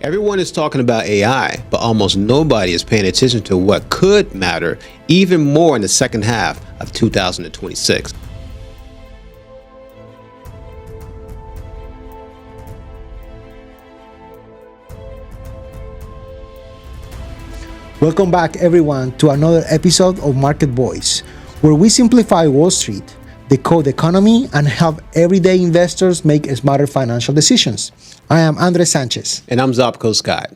Everyone is talking about AI, but almost nobody is paying attention to what could matter even more in the second half of 2026. Welcome back, everyone, to another episode of Market Voice, where we simplify Wall Street, decode the economy, and help everyday investors make smarter financial decisions. I am Andres Sanchez. And I'm Xzabko Scott.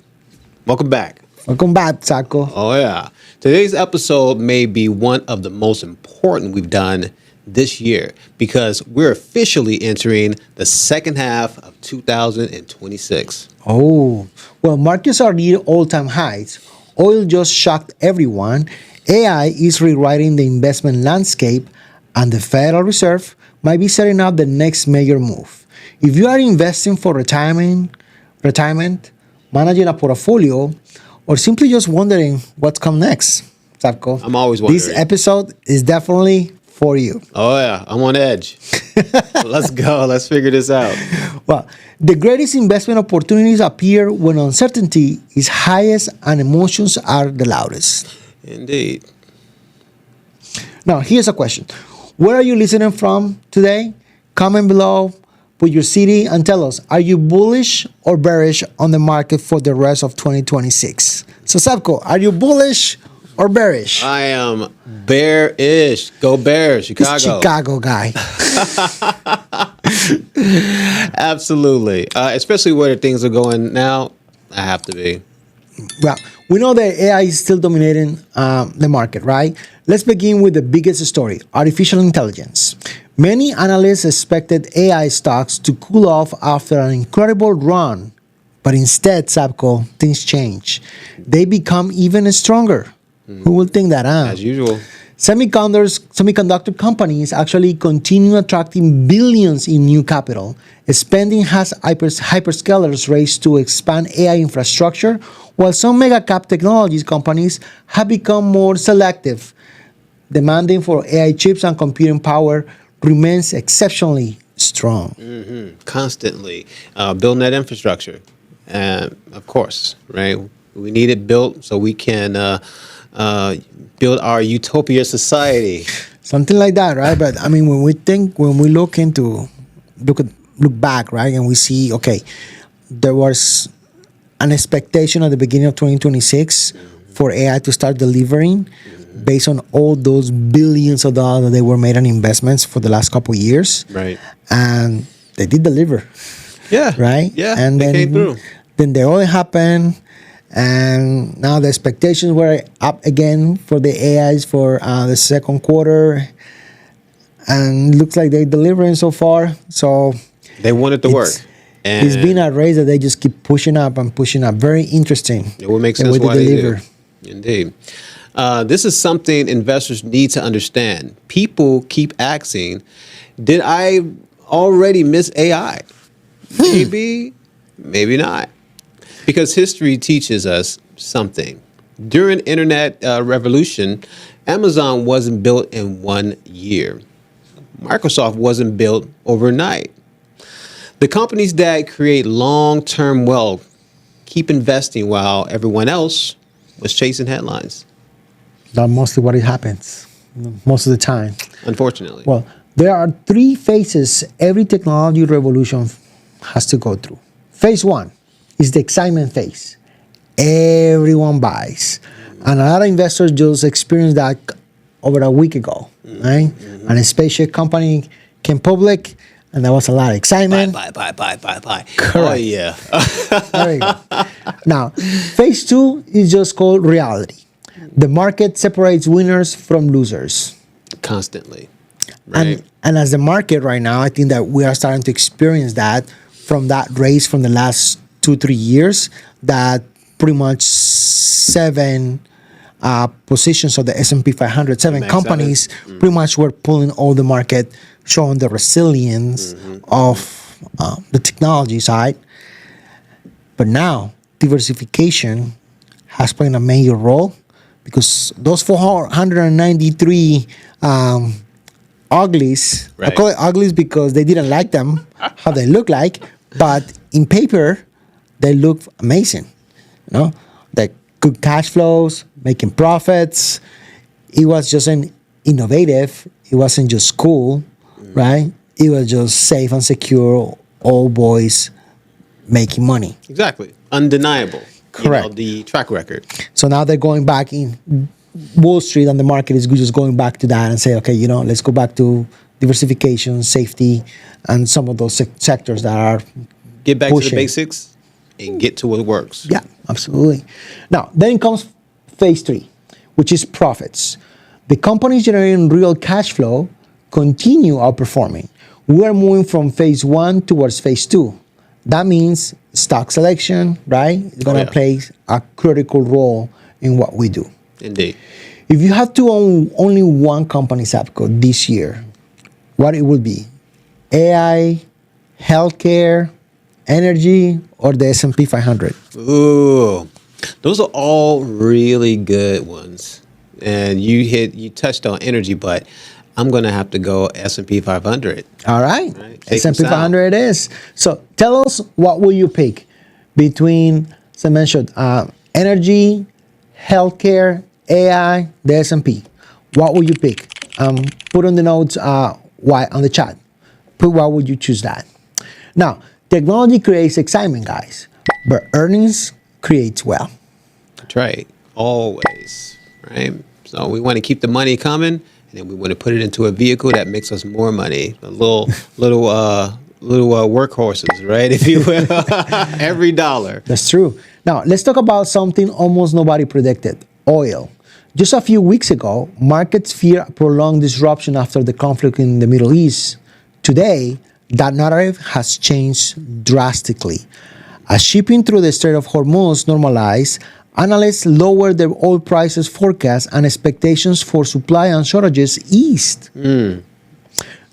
Welcome back. Welcome back, Xzabko. Oh, yeah. Today's episode may be one of the most important we've done this year because we're officially entering the second half of 2026. Oh, well, markets are near all-time highs. Oil just shocked everyone. AI is rewriting the investment landscape, and the Federal Reserve might be setting up the next major move. If you are investing for retirement, managing a portfolio, or simply just wondering what's come next, Xzabko, I'm always wondering. This episode is definitely for you. Oh, yeah. I'm on edge. Let's go. Let's figure this out. Well, the greatest investment opportunities appear when uncertainty is highest and emotions are the loudest. Indeed. Now, here's a question. Where are you listening from today? Comment below, put your city, and tell us, are you bullish or bearish on the market for the rest of 2026? So, Xzabko, are you bullish or bearish? I am bearish. Go Bears, Chicago. This Chicago guy. Absolutely. Especially where things are going now, I have to be. Well, we know that AI is still dominating the market, right? Let's begin with the biggest story, artificial intelligence. Many analysts expected AI stocks to cool off after an incredible run, but instead, Xzabko, things change. They become even stronger. Who will think that, huh? As usual. Semiconductor companies actually continue attracting billions in new capital. Spending has hyperscalers raced to expand AI infrastructure, while some mega cap technologies companies have become more selective. Demanding for AI chips and computing power remains exceptionally strong. Constantly building that infrastructure. Of course, right? We need it built so we can build our utopia society. Something like that, right? But I mean, when we look back, right, and we see, okay, there was an expectation at the beginning of 2026 for AI to start delivering based on all those billions of dollars that they were made on investments for the last couple of years. Right. And they did deliver. Yeah. Right? Yeah, and they came through. Then the oil happened. And now the expectations were up again for the AIs for the second quarter. And looks like they're delivering so far. So they wanted to work. And it's been a race that they just keep pushing up and pushing up. Very interesting. It would make sense why they do. Indeed. This is something investors need to understand. People keep asking, did I already miss AI? Maybe, maybe not. Because history teaches us something. During internet revolution, Amazon wasn't built in 1 year. Microsoft wasn't built overnight. The companies that create long-term wealth keep investing while everyone else was chasing headlines. That's mostly what it happens most of the time. Unfortunately. Well, there are three phases every technology revolution has to go through. Phase one is the excitement phase. Everyone buys. And a lot of investors just experienced that over a week ago, right? And a spaceship company came public, and there was a lot of excitement. Buy. Correct. Oh, yeah. There you go. Now, phase two is just called reality. The market separates winners from losers. Constantly. Right? And as the market right now, I think that we are starting to experience that from that race from the last 2-3 years, that pretty much seven positions of the S&P 500, seven companies pretty much were pulling all the market, showing the resilience of the technology side. But now diversification has played a major role because those 493 uglies, right. I call it uglies because they didn't like them, how they look like, but in paper, they look amazing. You know, like good cash flows, making profits. It was just an innovative. It wasn't just cool, right? It was just safe and secure. All boys making money. Exactly. Undeniable. Correct. The track record. So now they're going back in Wall Street, and the market is just going back to that and say, okay, let's go back to diversification, safety, and some of those sectors that are Get back pushing. to the basics and get to what works. Yeah, absolutely. Now, then comes phase 3, which is profits. The companies generating real cash flow continue outperforming. We are moving from phase 1 towards phase 2. That means stock selection, right? It's going to play a critical role in what we do. Indeed. If you have to own only one company, Xzabko, this year, what it would be? AI, healthcare, energy, or the S&P 500? Ooh, those are all really good ones. And you touched on energy, but I'm going to have to go S&P 500. All right. Safe and S&P 500 it is. So tell us, what will you pick between, as I mentioned, energy, healthcare, AI, the S&P? What will you pick? Put on the notes why on the chat. Put what would you choose that. Now, technology creates excitement, guys, but earnings creates wealth. That's right. Always. Right. So we want to keep the money coming, and then we want to put it into a vehicle that makes us more money. A little workhorses, right? If you will, every dollar. That's true. Now, let's talk about something almost nobody predicted: oil. Just a few weeks ago, markets fear a prolonged disruption after the conflict in the Middle East. Today, that narrative has changed drastically. As shipping through the Strait of Hormuz normalized, analysts lowered their oil prices forecast and expectations for supply and shortages eased.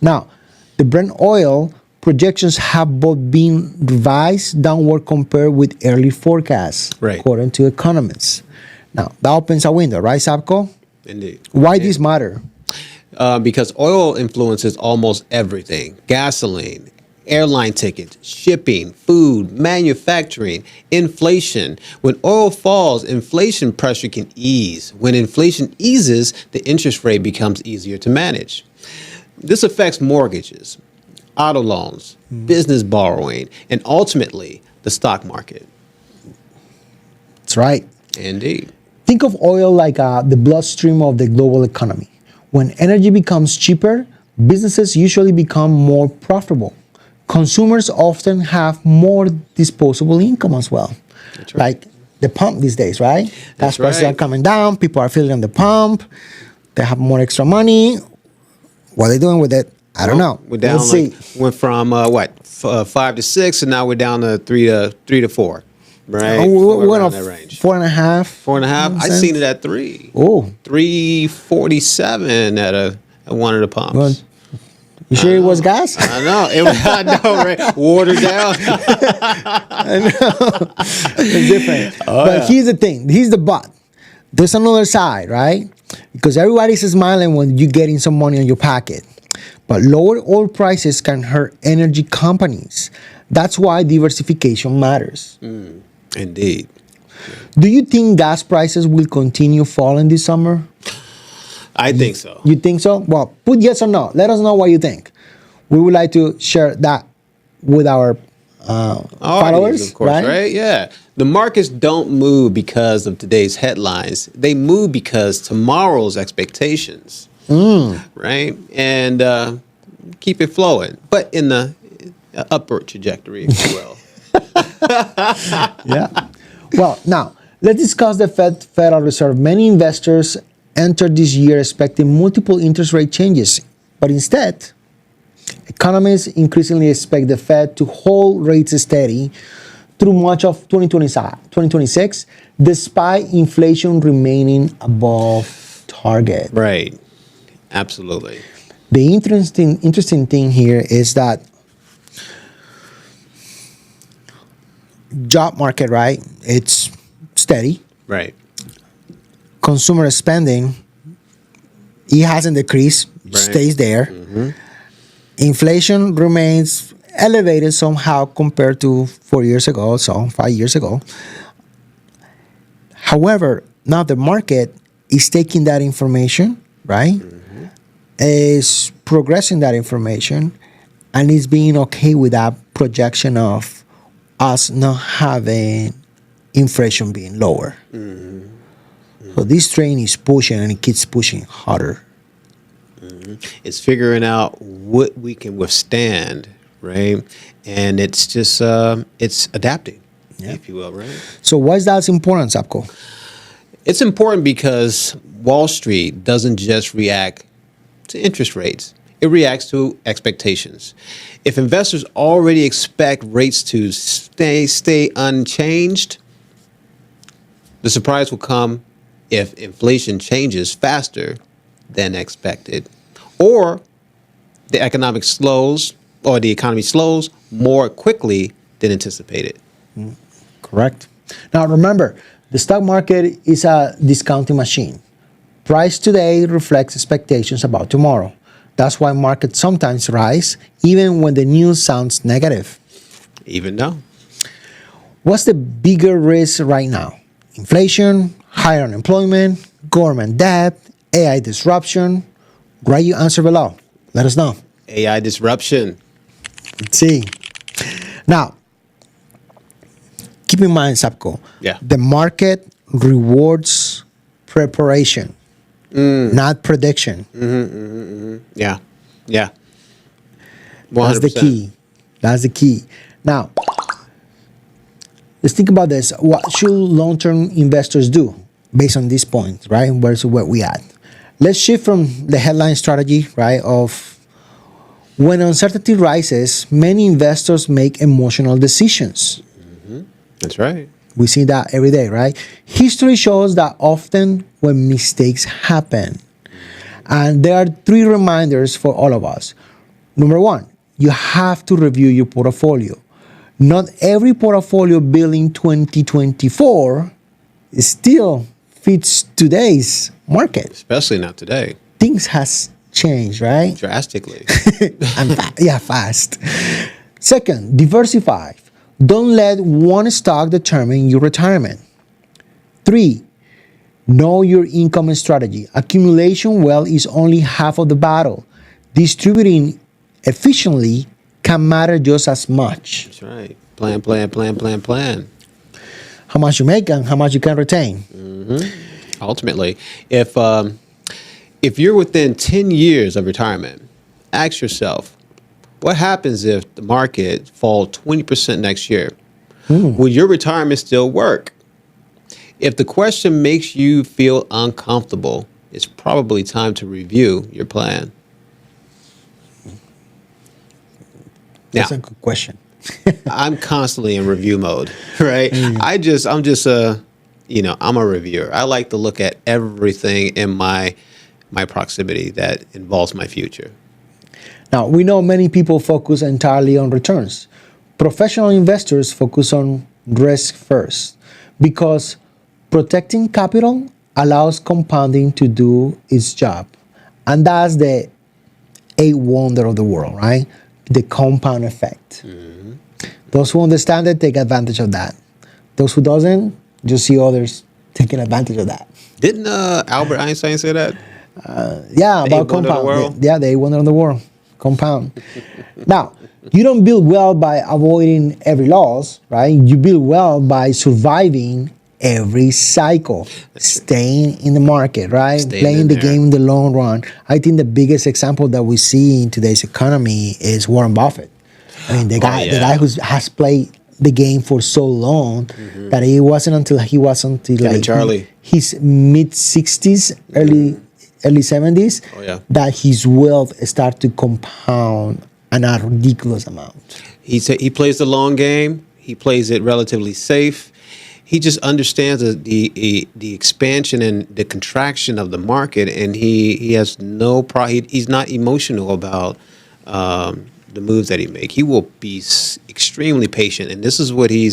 Now, the Brent oil projections have both been revised downward compared with early forecasts, Right. according to economists. Now, that opens a window, right, Xzabko? Indeed. Why this matter? Because oil influences almost everything: gasoline, airline tickets, shipping, food, manufacturing, inflation. When oil falls, inflation pressure can ease. When inflation eases, the interest rate becomes easier to manage. This affects mortgages, auto loans, business borrowing, and ultimately the stock market. That's right. Indeed. Think of oil like the bloodstream of the global economy. When energy becomes cheaper, businesses usually become more profitable. Consumers often have more disposable income as well. That's right. Like the pump these days, right? Gas That's prices right. are coming down. People are filling the pump. They have more extra money. What are they doing with it? I don't know. We're down. Let's see. Went from 5 to 6, and now we're down to 3 to 4. Right. Oh, Somewhere we're around on that range. 4.5. 4.5. I seen it at 3. Oh, 347 at one of the pumps. well, you sure it was gas? I know. I know, right? Watered down. It's different. But here's the thing. Here's the but. There's another side, right? Because everybody's smiling when you're getting some money in your pocket. But lower oil prices can hurt energy companies. That's why diversification matters. Indeed. Do you think gas prices will continue falling this summer? I think so. You think so? Well, put yes or no. Let us know what you think. We would like to share that with our followers, of course, right? Yeah. The markets don't move because of today's headlines. They move because tomorrow's expectations, right? And keep it flowing, but in the upward trajectory, if you will. Yeah. Well, now let's discuss the Federal Reserve. Many investors entered this year expecting multiple interest rate changes, but instead, economists increasingly expect the Fed to hold rates steady through much of 2026, despite inflation remaining above target. Right. Absolutely. The interesting thing here is that job market, right? It's steady. Right. Consumer spending, it hasn't decreased, Right. stays there. Inflation remains elevated somehow compared to 4 years ago, so 5 years ago. However, now the market is taking that information, right? Is progressing that information and is being okay with that projection of us not having inflation being lower. So this train is pushing and it keeps pushing harder. It's figuring out what we can withstand, right? And it's just it's adapting, if you will, right? So why is that important, Xzabko? It's important because Wall Street doesn't just react to interest rates. It reacts to expectations. If investors already expect rates to stay unchanged, the surprise will come if inflation changes faster than expected, or the economy slows more quickly than anticipated. Correct. Now remember, the stock market is a discounting machine. Price today reflects expectations about tomorrow. That's why markets sometimes rise even when the news sounds negative. Even though. What's the bigger risk right now? Inflation, higher unemployment, government debt, AI disruption? Write your answer below. Let us know. AI disruption. Let's see. Now, keep in mind, Xzabko, the market rewards preparation, not prediction. Yeah. 100%. That's the key. That's the key. Now, let's think about this. What should long-term investors do based on this point, right? Where's where we at? Let's shift from the headline strategy, right, of when uncertainty rises, many investors make emotional decisions. That's right. We see that every day, right? History shows that often when mistakes happen. And there are 3 reminders for all of us. Number 1, you have to review your portfolio. Not every portfolio built in 2024 still fits today's market. Especially not today. Things has changed, right? Drastically. And fast. Second, diversify. Don't let one stock determine your retirement. 3, know your income strategy. Accumulation wealth is only half of the battle. Distributing efficiently can matter just as much. That's right. Plan. How much you make and how much you can retain. Ultimately, if you're within 10 years of retirement, ask yourself, what happens if the market falls 20% next year? Will your retirement still work? If the question makes you feel uncomfortable, it's probably time to review your plan. That's a good question. I'm constantly in review mode, right? I'm a reviewer. I like to look at everything in my proximity that involves my future. Now, we know many people focus entirely on returns. Professional investors focus on risk first because protecting capital allows compounding to do its job. And that's the 8th wonder of the world, right? The compound effect. Those who understand it take advantage of that. Those who doesn't, just see others taking advantage of that. Didn't Albert Einstein say that? About compound. The 8th wonder of the world. Compound. Now, you don't build well by avoiding every loss, right? You build well by surviving every cycle, staying in the market, right? Playing the game in the long run. I think the biggest example that we see in today's economy is Warren Buffett. I mean, the guy who has played the game for so long that it wasn't until like his mid 60s, early 70s, that his wealth started to compound a ridiculous amount. He plays the long game. He plays it relatively safe. He just understands the expansion and the contraction of the market, and he has no he's not emotional about the moves that he makes. He will be extremely patient, and this is what he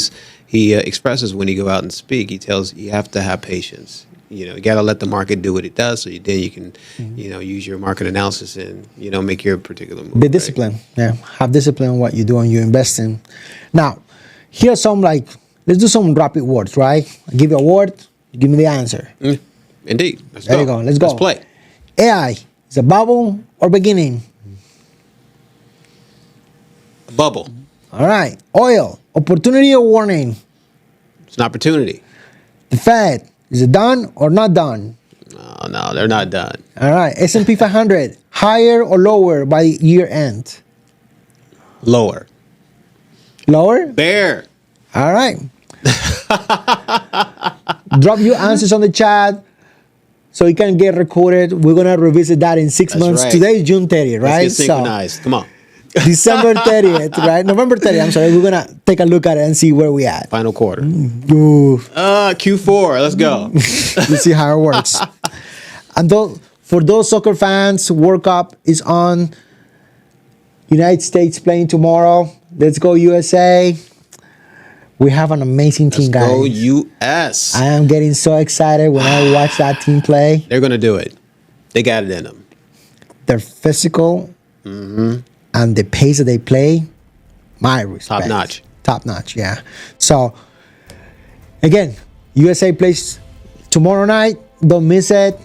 expresses when he go out and speak. He tells you have to have patience. you got to let the market do what it does. So then you can, use your market analysis and, make your particular move. Be disciplined. Right? Yeah. Have discipline in what you do and you invest in. Now, here's some let's do some rapid words, right? I give you a word, you give me the answer. Indeed. There you go. Let's go. Let's play. AI is a bubble or beginning? A bubble. All right. Oil, opportunity or warning? It's an opportunity. The Fed, is it done or not done? No, they're not done. All right. S&P 500, higher or lower by year end? Lower. Lower? Bear. All right. Drop your answers on the chat so it can get recorded. We're going to revisit that in 6 months. Right. Today is June 30th, right? Let's get synchronized. Come on. December 30th, right? November 30th, I'm sorry. We're going to take a look at it and see where we at. Final quarter. Ooh. Q4. Let's go. Let's see how it works. And for those soccer fans, World Cup is on. United States playing tomorrow. Let's go USA. We have an amazing team, guys. Go US. I am getting so excited when I watch that team play. They're going to do it. They got it in them. They're physical, and the pace that they play, my respect. Top notch. Top notch, yeah. So, again, USA plays tomorrow night. Don't miss it.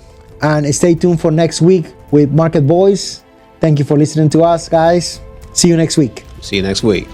And stay tuned for next week with Market Boys. Thank you for listening to us, guys. See you next week. See you next week.